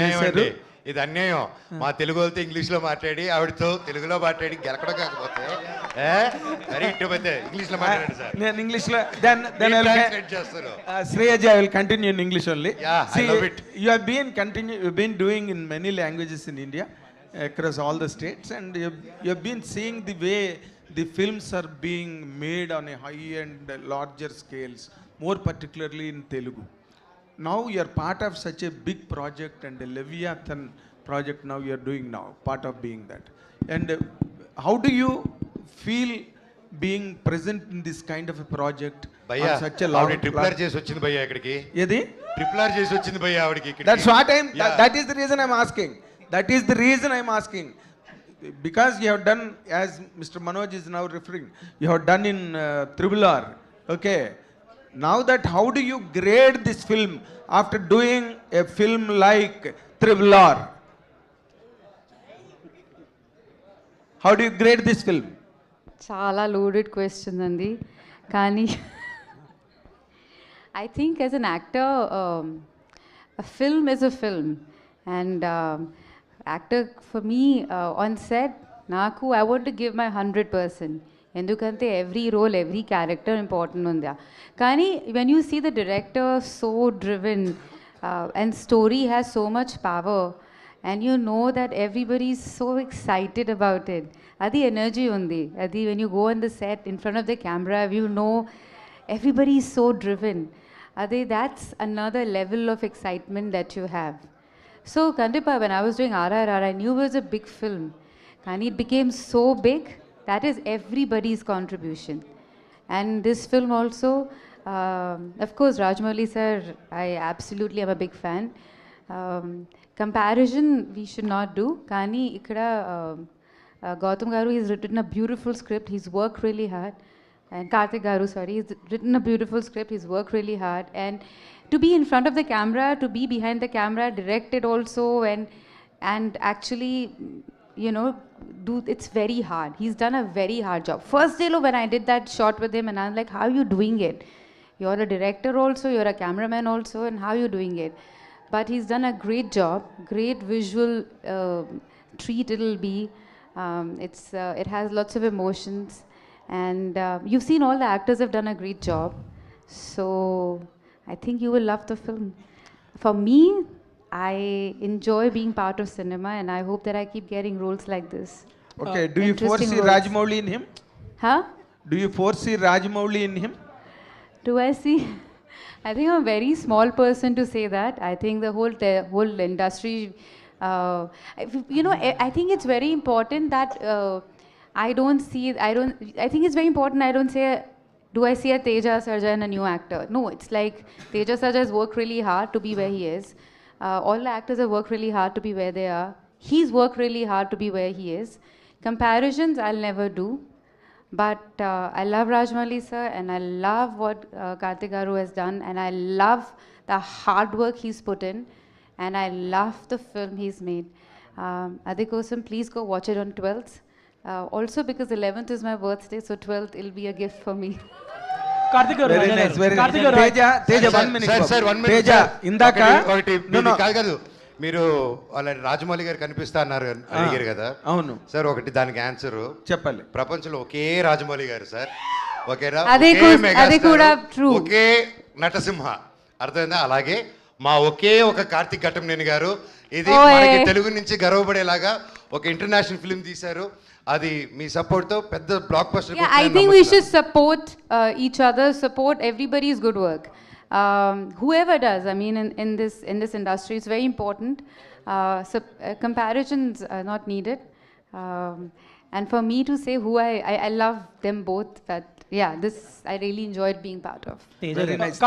చేశారు. ఇది అన్యాయం. మా తెలుగు వాళ్ళతో ఇంగ్లీష్లో మాట్లాడి ఆవిడతో తెలుగులో మాట్లాడి గెలకడం కాకపోతే సరే ఇట్టుపోతే ఇంగ్లీష్లో మాట్లాడండి సార్. నేను ఇంగ్లీష్లో చేస్తారు. Sriyaji, I will continue in English only. Yeah, I love it. You've been doing in many languages in India, across all the states, and you've been seeing the way the films are being made on a high and larger scales, more particularly in Telugu. Now you are part of such a big project, and a Leviathan project now you are doing now, part of being that. And how do you feel being present in this kind of a project భయ్యా on such a long ట్రిపులర్ చేసి వచ్చింది భయ్యా ఇక్కడికి. ఏది ట్రిపులర్ చేసి వచ్చింది భయ్యా ఆవిడకి ఇక్కడికి. That's what that is the reason I'm asking. That is the reason I'm asking. Because you have done, as Mr. Manoj is now referring, you have done in Triple R. Okay. Now that, how do you grade this film after doing a film like Triple R? How do you grade this film? చాలా loaded question అండి. కానీ I think as an actor, a film is a film. And actor for me on set, నాకు I want to give my 100%. ఎందుకంటే every role every character important ఉంది. కానీ when you see the director so driven and story has so much power and you know that everybody is so excited about it. అది energy ఉంది. అది when you go on the set in front of the camera you know everybody is so driven. అదే that's another level of excitement that you have. So కండిపా when I was doing RRR I knew it was a big film. కానీ it became so big. That is everybody's contribution. And this film also, of course, Rajamouli sir, I absolutely am a big fan. Comparison we should not do. Kani ikkada Gautam garu, he's written a beautiful script. He's worked really hard. And Karthik garu, sorry, he's written a beautiful script. He's worked really hard. And to be in front of the camera, to be behind the camera, directed also, and actually, you know, it's very hard. He's done a very hard job. First day when I did that shot with him and I'm like, how are you doing it? You're a director also, you're a cameraman also, and how are you doing it? But he's done a great job, great visual treat it'll be. It has lots of emotions, and you've seen all the actors have done a great job. So I think you will love the film. For me, I enjoy being part of cinema, and I hope that I keep getting roles like this. Okay, do you foresee Rajamouli in him? Huh? Do you foresee Rajamouli in him? Do I see? I think I'm a very small person to say that. I think the whole industry, you know, I think it's very important that I think it's very important I don't say, do I see a Teja Sarja and a new actor? No, it's like Teja Sarja has worked really hard to be where he is. All the actors have worked really hard to be where they are. He's worked really hard to be where he is. Comparisons I'll never do. But I love Rajamouli sir, and I love what Karthik garu has done, and I love the hard work he's put in, and I love the film he's made. Adikosam, please go watch it on 12th. Also because 11th is my birthday, so 12th will be a gift for me. Karthik గారు Very nice, very nice. Teja, 1 minute. Sir 1 minute. Teja, ఇందాక కాదు మీరు already Rajamouli గారు కనిపిస్తా అన్నారు అడిగారు కదా. అవును సార్, ఒకటి దానికి ఆన్సర్ చెప్పాలి. ప్రపంచంలో ఒకే రాజమౌళి గారు సార్, ఒకే నటసింహ, అర్థమైందా? అలాగే మా ఒకే ఒక కార్తిక్ ఘట్టంనేని గారు. ఇది మనకి తెలుగు నుంచి గర్వపడేలాగా ఒక ఇంటర్నేషనల్ ఫిల్మ్ తీశారు. అది మీ సపోర్ట్ తో పెద్ద block buster. I think we should support each other, support everybody's good work. Whoever does, I mean, in this industry, it's very important. Comparisons are not needed. And for me to say who I love them both. But yeah, this I really enjoyed being part of. Very nice.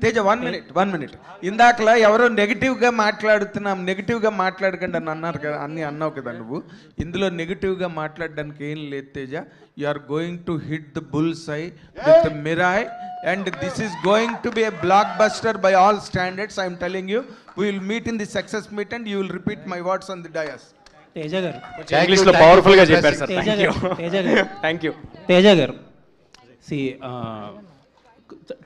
Teja, 1 minute. ఇందాకలా ఎవరో నెగిటివ్గా మాట్లాడుతున్నాం, నెగిటివ్గా మాట్లాడకండి అని అన్నారు కదా, అన్నావు కదా నువ్వు. ఇందులో నెగిటివ్గా మాట్లాడడానికి ఏం లేదు Teja. You are going to hit the bull's eye with Mirai, and this is going to be a blockbuster by all standards. I am telling you, we will meet in the success meet and you will repeat my words on the dais. Teja గారు English లో powerful గా చెప్పారు sir. Teja గారు thank you. Teja గారు C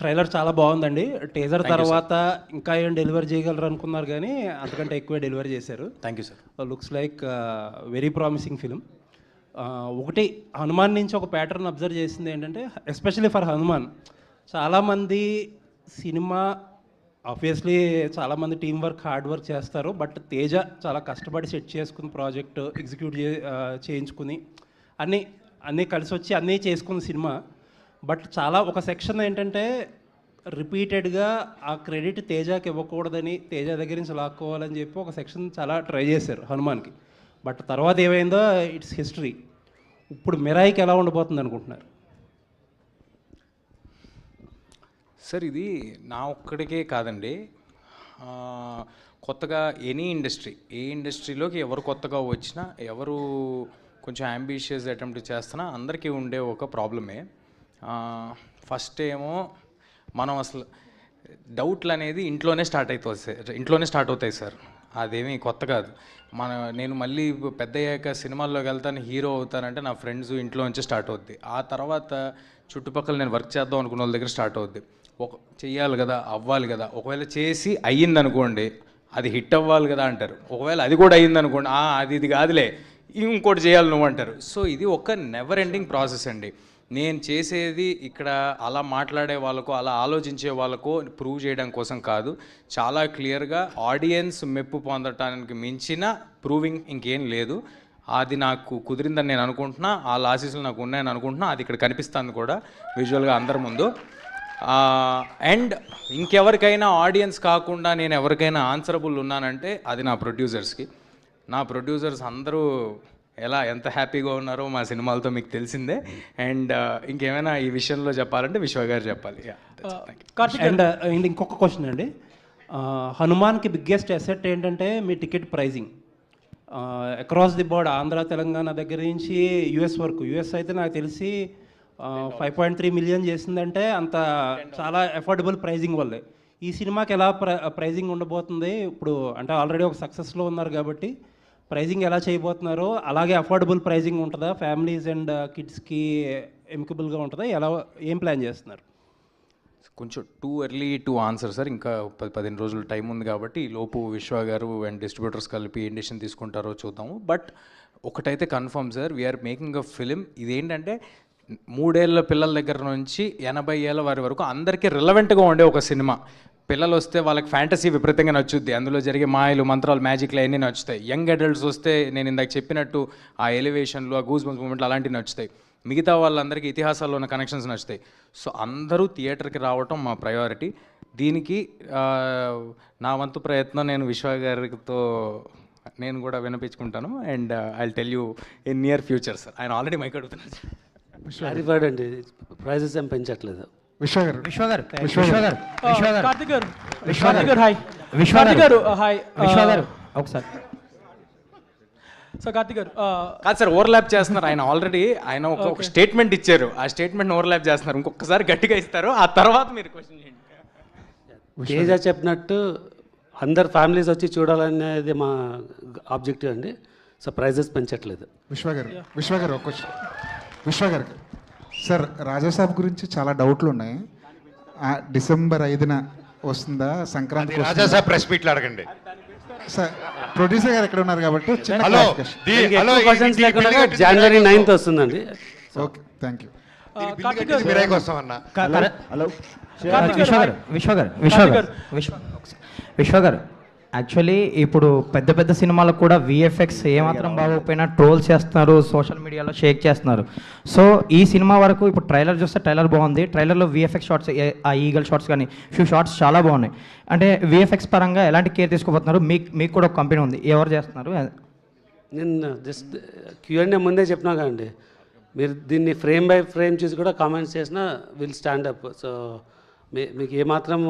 trailer చాలా బాగుందండి. Teaser తర్వాత ఇంకా ఏం డెలివరీ చేయగలరు అనుకున్నారు కానీ అంతకంటే ఎక్కువే డెలివరీ చేశారు. Thank you sir. Looks like very promising film. ఒకటి హనుమాన్ నుంచి ఒక ప్యాటర్న్ అబ్జర్వ్ చేసింది ఏంటంటే, ఎస్పెషల్లీ ఫర్ హనుమాన్, చాలామంది సినిమా ఆబ్వియస్లీ చాలామంది టీం వర్క్ హార్డ్ వర్క్ చేస్తారు, బట్ తేజ చాలా కష్టపడి సెట్ చేసుకుని ప్రాజెక్ట్ ఎగ్జిక్యూట్ చేయించుకుని అన్నీ కలిసి వచ్చి అన్నీ చేసుకున్న సినిమా. బట్ చాలా ఒక సెక్షన్ ఏంటంటే రిపీటెడ్గా ఆ క్రెడిట్ తేజకి ఇవ్వకూడదని, తేజ దగ్గర నుంచి లాక్కోవాలని చెప్పి ఒక సెక్షన్ చాలా ట్రై చేశారు హనుమాన్కి. బట్ తర్వాత ఏమైందో ఇట్స్ హిస్టరీ. ఇప్పుడు మిరాయికి ఎలా ఉండబోతుంది అనుకుంటున్నారు? సార్ ఇది నా ఒక్కడికే కాదండి, కొత్తగా ఎనీ ఇండస్ట్రీ, ఏ ఇండస్ట్రీలోకి ఎవరు కొత్తగా వచ్చినా, ఎవరు కొంచెం అంబిషియస్ అటెంప్ట్ చేస్తున్నా అందరికీ ఉండే ఒక ప్రాబ్లమే. ఫస్ట్ ఏమో మనం అసలు డౌట్లు అనేది ఇంట్లోనే స్టార్ట్ అవుతాయి సార్. అదేమీ కొత్త కాదు. నేను మళ్ళీ పెద్ద అయ్యాక సినిమాల్లోకి వెళ్తాను, హీరో అవుతానంటే నా ఫ్రెండ్స్ ఇంట్లో నుంచి స్టార్ట్ అవుద్ది. ఆ తర్వాత చుట్టుపక్కల నేను వర్క్ చేద్దాం అనుకున్న వాళ్ళ దగ్గర స్టార్ట్ అవుద్ది. చెయ్యాలి కదా, అవ్వాలి కదా. ఒకవేళ చేసి అయ్యిందనుకోండి, అది హిట్ అవ్వాలి కదా అంటారు. ఒకవేళ అది కూడా అయ్యిందనుకోండి, ఇది కాదులే ఇంకోటి చేయాలి నువ్వు అంటారు. సో ఇది ఒక నెవర్ ఎండింగ్ ప్రాసెస్ అండి. నేను చేసేది ఇక్కడ అలా మాట్లాడే వాళ్ళకు, అలా ఆలోచించే వాళ్ళకు ప్రూవ్ చేయడం కోసం కాదు. చాలా క్లియర్గా ఆడియన్స్ మెప్పు పొందటానికి మించిన ప్రూవింగ్ ఇంకేం లేదు. అది నాకు కుదిరిందని నేను అనుకుంటున్నా, ఆ లాసెస్లు నాకు ఉన్నాయని అనుకుంటున్నా. అది ఇక్కడ కనిపిస్తుంది కూడా విజువల్గా అందరి ముందు. అండ్ ఇంకెవరికైనా ఆడియన్స్ కాకుండా నేను ఎవరికైనా ఆన్సరబుల్ ఉన్నానంటే అది నా ప్రొడ్యూసర్స్కి. నా ప్రొడ్యూసర్స్ అందరూ ఎంత హ్యాపీగా ఉన్నారో మా సినిమాలతో మీకు తెలిసిందే. అండ్ ఇంకేమైనా ఈ విషయంలో చెప్పాలంటే విశ్వ గారు చెప్పాలి. అండ్ ఇంకొక క్వశ్చన్ అండి, హనుమాన్కి బిగ్గెస్ట్ అసెట్ ఏంటంటే మీ ticket pricing. Across the board Andhra Telangana దగ్గర నుంచి యుఎస్ వరకు. యుఎస్ అయితే నాకు తెలిసి 5.3 మిలియన్ చేసిందంటే అంత చాలా అఫోర్డబుల్ ప్రైజింగ్ వల్లే. ఈ సినిమాకి ఎలా ప్రైజింగ్ ఉండబోతుంది ఇప్పుడు? అంటే ఆల్రెడీ ఒక సక్సెస్లో ఉన్నారు కాబట్టి ప్రైజింగ్ ఎలా చేయబోతున్నారో అలాగే అఫోర్డబుల్ ప్రైజింగ్ ఉంటుందా? ఫ్యామిలీస్ అండ్ కిడ్స్కి ఎమికబుల్గా ఉంటుందా? ఏం ప్లాన్ చేస్తున్నారు? కొంచెం too early to answer sir. ఇంకా 15 రోజులు టైం ఉంది కాబట్టి ఈ లోపు విశ్వ గారు అండ్ డిస్ట్రిబ్యూటర్స్ కలిపి ఏం డెసిషన్ తీసుకుంటారో చూద్దాము. బట్ ఒకటైతే confirm sir, we're making a film. ఇదేంటంటే 3 ఏళ్ళ పిల్లల దగ్గర నుంచి 80 ఏళ్ళ వారి వరకు అందరికీ రిలవెంట్గా ఉండే ఒక సినిమా. పిల్లలు వస్తే వాళ్ళకి ఫ్యాంటసీ విపరీతంగా నచ్చుద్ది, అందులో జరిగే మాయలు మంత్రాలు మ్యాజిక్లు అన్నీ నచ్చుతాయి. యంగ్ అడల్ట్స్ వస్తే నేను ఇందాక చెప్పినట్టు ఆ ఎలివేషన్లు, ఆ గూస్ బంప్స్ మూమెంట్లు అలాంటివి నచ్చుతాయి. మిగతా వాళ్ళందరికీ ఇతిహాసాల్లో ఉన్న కనెక్షన్స్ నచ్చుతాయి. సో అందరూ థియేటర్కి రావటం మా ప్రయారిటీ. దీనికి నా వంతు ప్రయత్నం నేను విశ్వ గారితో నేను కూడా వినిపించుకుంటాను. And I will tell you in near future sir. ఆయన ఆల్రెడీ మైక్ అడుగుతున్నారు. క్లారిఫైడ్ అండి, ప్రైజెస్ ఏం పెంచట్లేదు. ఒకసారి కాదు సార్, ఓవర్లాప్ చేస్తున్నారు. ఆయన ఒక స్టేట్మెంట్ ఇచ్చారు, ఆ స్టేట్మెంట్ ఓవర్లాప్ చేస్తున్నారు. ఇంకొకసారి గట్టిగా ఇస్తారు, ఆ తర్వాత మీరు క్వశ్చన్ చేయండి. తేజ చెప్పినట్టు అందరు ఫ్యామిలీస్ వచ్చి చూడాలనేది మా ఆబ్జెక్టివ్ అండి. సో ప్రైజెస్ పెంచట్లేదు. విశ్వ గారు ఒక క్వశ్చన్. విశ్వ గారు సార్, రాజాసాబ్ గురించి చాలా డౌట్లు ఉన్నాయి. డిసెంబర్ 5న వస్తుందా? సంక్రాంతి రాజాసాబ్ ప్రెస్ మీట్లు అడగండి సార్. ప్రొడ్యూసర్ గారు ఎక్కడ ఉన్నారు కాబట్టి జనవరి 9th వస్తుందండి. Okay, thank you. విశ్వ గారు యాక్చువల్లీ ఇప్పుడు పెద్ద పెద్ద సినిమాలకు కూడా విఎఫ్ఎక్స్ ఏమాత్రం బాగోకపోయినా ట్రోల్ చేస్తున్నారు, సోషల్ మీడియాలో షేక్ చేస్తున్నారు. సో ఈ సినిమా వరకు ఇప్పుడు ట్రైలర్ చూస్తే ట్రైలర్ బాగుంది. ట్రైలర్లో విఎఫ్ఎక్స్ షార్ట్స్, ఆ ఈగల్ షార్ట్స్ కానీ ఫ్యూ షార్ట్స్ చాలా బాగున్నాయి. అంటే విఎఫ్ఎక్స్ పరంగా ఎలాంటి కేర్ తీసుకోబోతున్నారు? మీకు కూడా ఒక కంపెనీ ఉంది, ఎవరు చేస్తున్నారు? నేను జస్ట్ Q&A ముందే చెప్పినా కదండి, మీరు దీన్ని ఫ్రేమ్ బై ఫ్రేమ్ చూసి కూడా కామెంట్స్ చేసినా విల్ స్టాండ్ అప్. సో మీకు ఏమాత్రం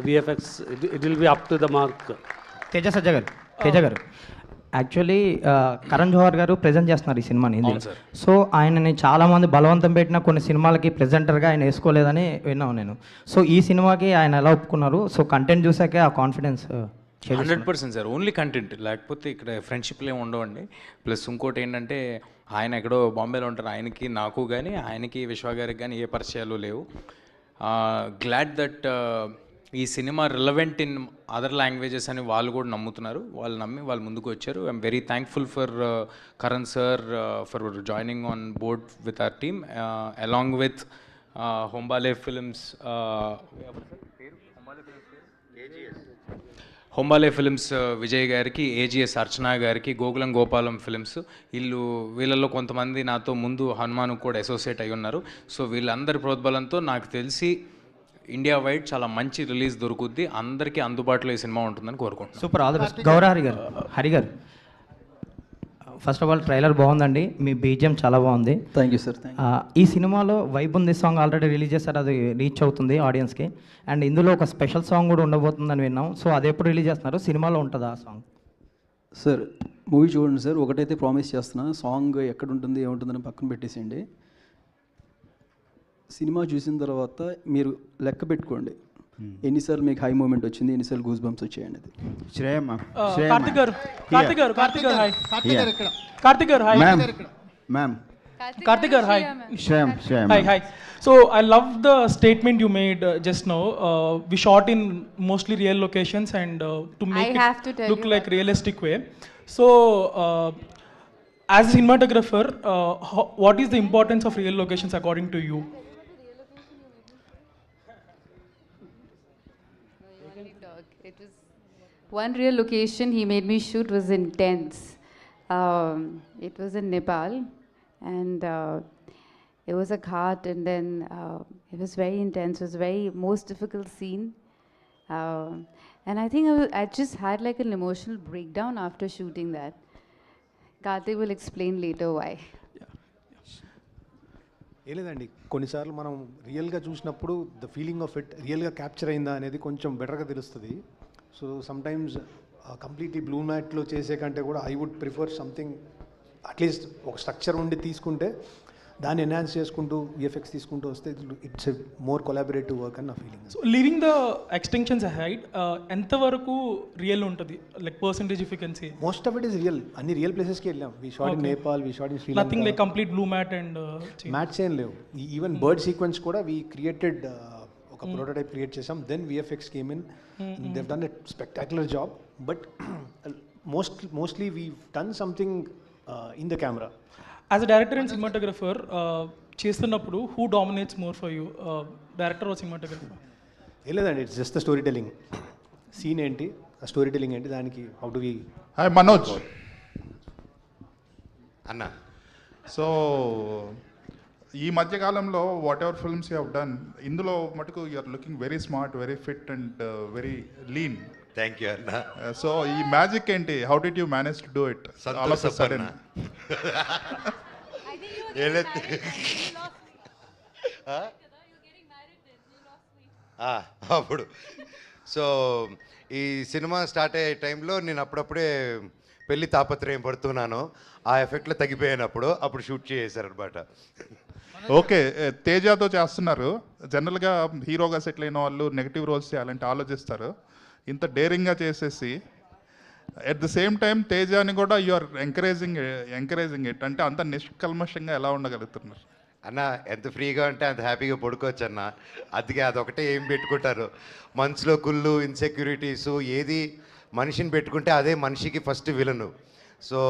VFX it will be up to the mark. Teja గారు యాక్చువల్లీ కరణ్ జోహర్ గారు ప్రజెంట్ చేస్తున్నారు ఈ సినిమాని హిందీలో. సో ఆయనని చాలామంది బలవంతం పెట్టిన కొన్ని సినిమాలకి ప్రెజెంటర్గా ఆయన వేసుకోలేదని విన్నాను నేను. సో ఈ సినిమాకి ఆయన ఎలా ఒప్పుకున్నారు? సో కంటెంట్ చూసాకే ఆ కాన్ఫిడెన్స్. 100% సార్, ఓన్లీ కంటెంట్, లేకపోతే ఇక్కడ ఫ్రెండ్షిప్లు ఏమి ఉండవండి. ప్లస్ ఇంకోటి ఏంటంటే ఆయన ఎక్కడో బాంబేలో ఉంటారు, ఆయనకి నాకు కానీ ఆయనకి విశ్వ గారికి కానీ ఏ పరిచయాలు లేవు. గ్లాడ్ దట్ ఈ cinema relevant in other languages అని వాళ్ళు కూడా నమ్ముతున్నారు. వాళ్ళు నమ్మి వాళ్ళు ముందుకు వచ్చారు. I'm very thankful for Karan sir for joining on board with our team along with Hombale films, Hombale films Vijay గారికి, ఏజిఎస్ అర్చనా గారికి, గోకులం గోపాలం ఫిల్మ్స్, వీళ్ళల్లో కొంతమంది నాతో ముందు హనుమాన్ కూడా అసోసియేట్ అయి ఉన్నారు. సో వీళ్ళందరి ప్రోద్బలంతో నాకు తెలిసి ఇండియా వైడ్ చాలా మంచి రిలీజ్ దొరుకుద్ది, అందరికీ అందుబాటులో ఈ సినిమా ఉంటుందని కోరుకుంటున్నాను. Super, all the best. Goura Hari గారు ఫస్ట్ ఆఫ్ ఆల్ ట్రైలర్ బాగుందండి, మీ బీజిఎం చాలా బాగుంది. Thank you sir. ఈ సినిమాలో వైబ్ ఉంది సాంగ్ ఆల్రెడీ రిలీజ్ చేస్తారు, అది రీచ్ అవుతుంది ఆడియన్స్కి. అండ్ ఇందులో ఒక స్పెషల్ సాంగ్ కూడా ఉండబోతుందని విన్నాం. సో అది ఎప్పుడు రిలీజ్ చేస్తున్నారు, సినిమాలో ఉంటుందా ఆ సాంగ్? సార్ మూవీ చూడండి సార్, ఒకటైతే ప్రామిస్ చేస్తున్నా, సాంగ్ ఎక్కడ ఉంటుంది ఏముంటుందని పక్కన పెట్టేసేయండి. సినిమా చూసిన తర్వాత మీరు లెక్క పెట్టుకోండి ఎన్నిసార్లు మీకు హై మూమెంట్ వచ్చింది, ఎన్నిసార్లు గూస్ బంప్స్ వచ్చాయండి. అది కార్తిక్ గారు హాయ్. కార్తిక్ గారు hi. Ma'am Karthik garu, hi. Shyam. Hi. So I love the statement you made just now. We shot in mostly real locations and to make it look like realistic way. So as a cinematographer, what is the importance of real locations according to you? It was one real location he made me shoot was intense. It was in Nepal. And it was a ghat, and then it was very intense. It was very most difficult scene, and I think I just had like an emotional breakdown after shooting that. Karthik will explain later why. లేదండి, కొన్నిసార్లు మనం రియల్గా చూసినప్పుడు the feeling of it రియల్గా capture అయిందా అనేది కొంచెం బెటర్గా తెలుస్తుంది. సో సమ్టైమ్స్ కంప్లీట్లీ బ్లూ మ్యాట్లో చేసే కంటే కూడా I would prefer something at least ఒక స్ట్రక్చర్ ఉండి తీసుకుంటే దాన్ని ఎన్హాన్స్ చేసుకుంటూ విఎఫ్ఎక్స్ తీసుకుంటూ వస్తే it's a more collaborative work అని నా feeling. So living the extensions ahead ఎంతవరకు రియల్ ఉంటుంది, like percentage if you can say? Most of it is real. అన్ని రియల్ ప్లేసెస్కి వెళ్ళాం. వి shot in Nepal, we shot in Sri Lanka. Nothing like complete blue mat and mats ఏం లేవు. Even bird sequence కూడా we created ఒక prototype create చేసాం. Then VFX came in, they have done a spectacular job. But mostly we done something in the camera. As a director and cinematographer, చేస్తున్నప్పుడు who dominates more for you, director or cinematographer? లేదండి, it's just the story telling. Scene ఏంటి, ఆ story telling ఏంటి, దానికి how do we. Hi Manoj అన్న. So ఈ మధ్యకాలంలో whatever films you have done, ఇందులో మటుకు you are looking very smart, very fit and very lean. Thank you అన్న. సో ఈ మ్యాజిక్ ఏంటి, how did you manage to do it all of a sudden? అప్పుడు so ఈ cinema start అయ్యే టైంలో నేను అప్పుడప్పుడే పెళ్లి తాపత్రయం పడుతున్నాను. ఆ ఎఫెక్ట్లో తగ్గిపోయాను. అప్పుడు షూట్ చేశారనమాట. ఓకే, తేజాతో చేస్తున్నారు. జనరల్గా హీరోగా సెటిల్ అయిన వాళ్ళు నెగిటివ్ రోల్స్ చేయాలంటే ఆలోచిస్తారు. ఇంత డేరింగ్గా చేసేసి ఎట్ ద సేమ్ టైం తేజాని కూడా యు ఆర్ ఎంకరేజింగ్ ఇట్, అంటే అంత నిష్కల్మషంగా ఎలా ఉండగలుగుతున్నారు? అన్న ఎంత ఫ్రీగా ఉంటే అంత హ్యాపీగా పడుకోవచ్చు అన్న. అందుకే అదొకటే ఏం పెట్టుకుంటారు మనసులో, కుళ్ళు, ఇన్సెక్యూరిటీసు. ఏది మనిషిని పెట్టుకుంటే అదే మనిషికి first villain. So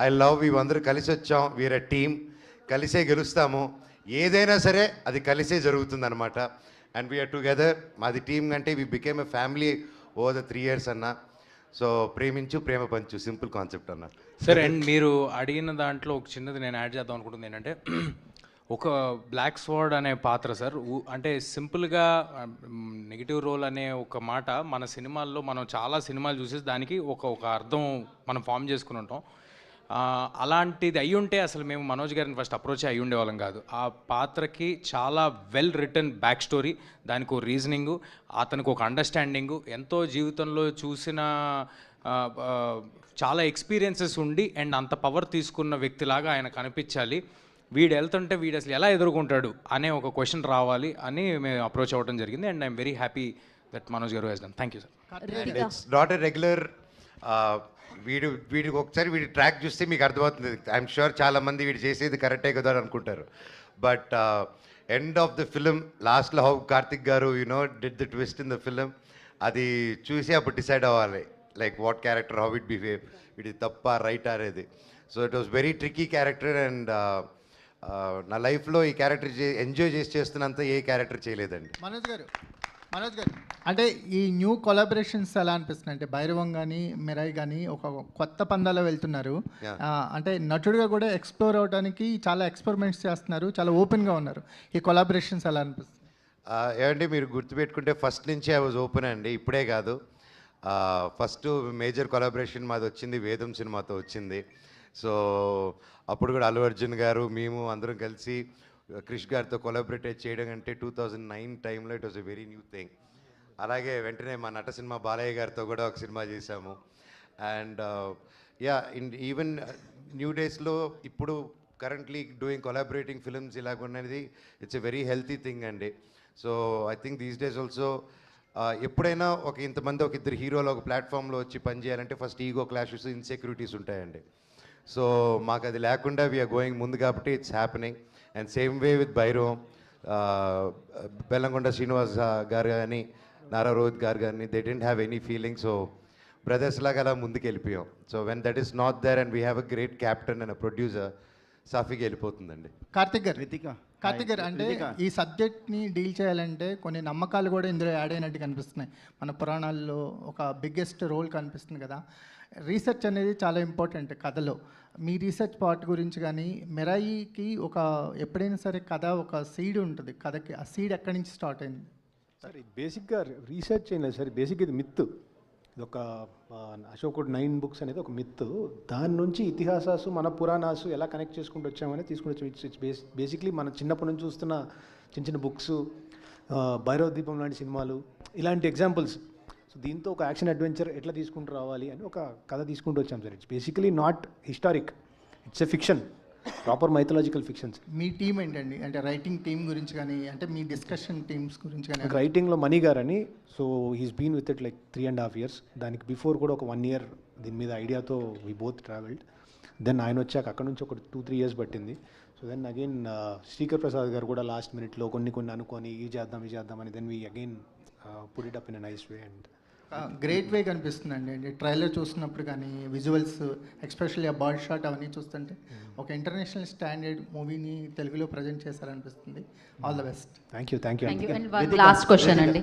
I love, ఇవందరూ కలిసి వచ్చాం, వీఆర్ ఎ టీమ్, కలిసే గెలుస్తాము. ఏదైనా సరే అది కలిసే జరుగుతుంది అనమాట. And we're together. మాది టీమ్ కంటే we became a family over the 3 years అన్న. సో ప్రేమించు, ప్రేమ పంచు, సింపుల్ కాన్సెప్ట్ అన్న. సరే, అండ్ మీరు అడిగిన దాంట్లో ఒక చిన్నది నేను యాడ్ చేద్దాం అనుకుంటుంది ఏంటంటే, ఒక బ్లాక్ స్వార్డ్ అనే పాత్ర సార్, అంటే సింపుల్గా నెగిటివ్ రోల్ అనే ఒక మాట మన సినిమాల్లో మనం చాలా సినిమాలు చూసేసి దానికి ఒక అర్థం మనం ఫామ్ చేసుకుని ఉంటాం. అలాంటిది అయ్యి ఉంటే అసలు మేము మనోజ్ గారిని ఫస్ట్ అప్రోచ్ అయ్యి ఉండేవాళ్ళం కాదు. ఆ పాత్రకి చాలా వెల్ రిటర్న్ బ్యాక్ స్టోరీ, దానికి ఒక రీజనింగు, అతనికి ఒక అండర్స్టాండింగు, ఎంతో జీవితంలో చూసిన చాలా ఎక్స్పీరియన్సెస్ ఉండి అండ్ అంత పవర్ తీసుకున్న వ్యక్తిలాగా ఆయన కనిపించాలి. వీడు వెళ్తుంటే వీడు అసలు ఎలా ఎదుర్కొంటాడు అనే ఒక క్వశ్చన్ రావాలి అని మేము అప్రోచ్ అవ్వడం జరిగింది. And I'm very happy that Manoj గారు he's done. Thank you sir. It's not a regular. వీడికి ఒకసారి వీడి ట్రాక్ చూస్తే మీకు అర్థమవుతుంది. ఐఎమ్ షూర్ చాలామంది వీడు చేసేది కరెక్టే కదా అని అనుకుంటారు. But end of the film లాస్ట్లో హౌ కార్తిక్ గారు did the twist in the film, అది చూసి అప్పుడు డిసైడ్ అవ్వాలి like what character, how it behave, ఇది తప్ప రైట్ అనేది. So it was very tricky character and నా లైఫ్లో ఈ క్యారెక్టర్ ఎంజాయ్ చేస్తున్నంత ఏ క్యారెక్టర్ చేయలేదండి. మనోజ్ గారు అంటే ఈ న్యూ కొలాబరేషన్స్ ఎలా అనిపిస్తున్నాయి? అంటే భైరవం కానీ మిరాయి కానీ ఒక కొత్త పందాలో వెళ్తున్నారు. అంటే నటుడుగా కూడా ఎక్స్ప్లోర్ అవడానికి చాలా ఎక్స్పెరిమెంట్స్ చేస్తున్నారు, చాలా ఓపెన్గా ఉన్నారు. ఈ కొలాబరేషన్స్ ఎలా అనిపిస్తుంది? ఏమండి మీరు గుర్తుపెట్టుకుంటే ఫస్ట్ నుంచి ఐ వాజ్ ఓపెన్ అండి, ఇప్పుడే కాదు. ఫస్ట్ మేజర్ కొలాబరేషన్ మాది వచ్చింది వేదం సినిమాతో వచ్చింది. సో అప్పుడు కూడా అల్లు అర్జున్ గారు మేము అందరం కలిసి క్రిష్ గారితో కొలాబరేట్ చేయడం అంటే 2009 టైంలో it was a very new thing. అలాగే వెంటనే మా నట సినిమా బాలయ్య గారితో కూడా ఒక సినిమా చేశాము. అండ్ ఈవెన్ న్యూ డేస్లో ఇప్పుడు కరెంట్లీ డూయింగ్ కొలాబరేటింగ్ ఫిల్మ్స్ ఇలాగున్నది it's a very healthy thing అండి. So I think these days also ఎప్పుడైనా ఇంతమంది ఒక ఇద్దరు హీరోలు ఒక ప్లాట్ఫామ్లో వచ్చి పనిచేయాలంటే ఫస్ట్ ఈగో క్లాషెస్, ఇన్సెక్యూరిటీస్ ఉంటాయండి. సో మాకు అది లేకుండా వీఆర్ గోయింగ్ ముందు కాబట్టి it's happening. And same way with Bhairavam, Bellamkonda Srinivas గారు కానీ నారా రోహిత్ గారు కానీ they didn't have any feeling. So brothers లాగా అలా ముందుకు వెళ్ళిపోయాం. So when that is not there and we have a great captain and a producer, సాఫీగా వెళ్ళిపోతుందండి. కార్తిక్ గారు అంటే ఈ సబ్జెక్ట్ని డీల్ చేయాలంటే కొన్ని నమ్మకాలు కూడా ఇందులో యాడ్ అయినట్టు కనిపిస్తున్నాయి. మన పురాణాల్లో ఒక బిగ్గెస్ట్ రోల్ కనిపిస్తుంది కదా. రీసెర్చ్ అనేది చాలా ఇంపార్టెంట్ కథలో. మీ రీసెర్చ్ పార్ట్ గురించి కానీ, మిరాయికి ఎప్పుడైనా సరే కథ ఒక సీడ్ ఉంటుంది కథకి, ఆ సీడ్ ఎక్కడి నుంచి స్టార్ట్ అయింది? సార్ బేసిక్గా రీసెర్చ్ ఏం లేదు సార్, బేసిక్గా ఇది మిత్. ఇది ఒక అశోకుడు 9 books అనేది ఒక మిత్. దాని నుంచి ఇతిహాసాలు మన పురాణాలు ఎలా కనెక్ట్ చేసుకుంటూ వచ్చామని తీసుకుని వచ్చాం. బేసిక్లీ మన చిన్నప్పటి నుంచి చూస్తున్న చిన్న చిన్న బుక్స్, భైరవ దీపం లాంటి సినిమాలు, ఇలాంటి ఎగ్జాంపుల్స్. సో దీంతో ఒక యాక్షన్ అడ్వెంచర్ ఎట్లా తీసుకుంటూ రావాలి అని ఒక కథ తీసుకుంటూ వచ్చాం sir. It's basically not historic, it's a fiction, proper mythological fictions. Me team ఏంటండి? అంటే రైటింగ్ టీం గురించి కానీ, అంటే మీ డిస్కషన్ టీమ్స్ గురించి కానీ. రైటింగ్లో మణి గారని, so he's been with it like 3.5 years. దానికి బిఫోర్ కూడా ఒక 1 year దీని మీద ఐడియాతో వీ బోత్ ట్రావెల్డ్. దెన్ ఆయన వచ్చాక అక్కడ నుంచి ఒక 2-3 years పట్టింది. So then again Srikar Prasad గారు కూడా లాస్ట్ మినిట్లో కొన్ని అనుకొని ఇది చేద్దాం అని then we again put it up in a nice way. And great way కనిపిస్తుందండి. అంటే ట్రైలర్ చూసినప్పుడు కానీ, విజువల్స్ ఎక్స్పెషల్లీ ఆ బర్డ్ షాట్ అవన్నీ చూస్తుంటే ఒక ఇంటర్నేషనల్ స్టాండర్డ్ మూవీని తెలుగులో ప్రజెంట్ చేశారనిపిస్తుంది. All the best. Thank you. And last question అండి.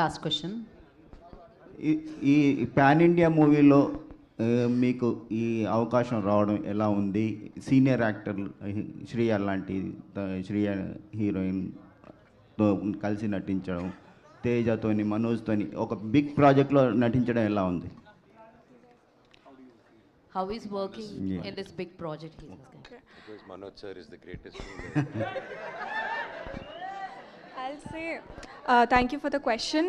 Last question. ఈ పాన్ ఇండియా మూవీలో మీకు ఈ అవకాశం రావడం ఎలా ఉంది? సీనియర్ యాక్టర్ శ్రీయ లాంటి శ్రీయ హీరోయిన్తో కలిసి నటించడం, తేజతోని మనోజ్తోని ఒక బిగ్ ప్రాజెక్ట్లో నటించడం ఎలా ఉంది? How is working in this big project? Because Manoj sir is the greatest. I'll say thank you for the question.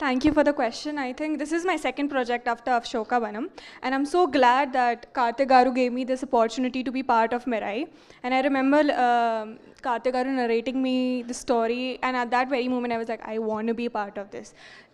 Thank you for the question. I think this is my second project after Ashoka Vanam, and I'm so glad that Karthik Garu gave me this opportunity to be part of Mirai. And I remember Karthik Garu narrating me the story, and at that very moment I was like, I want to be part of this.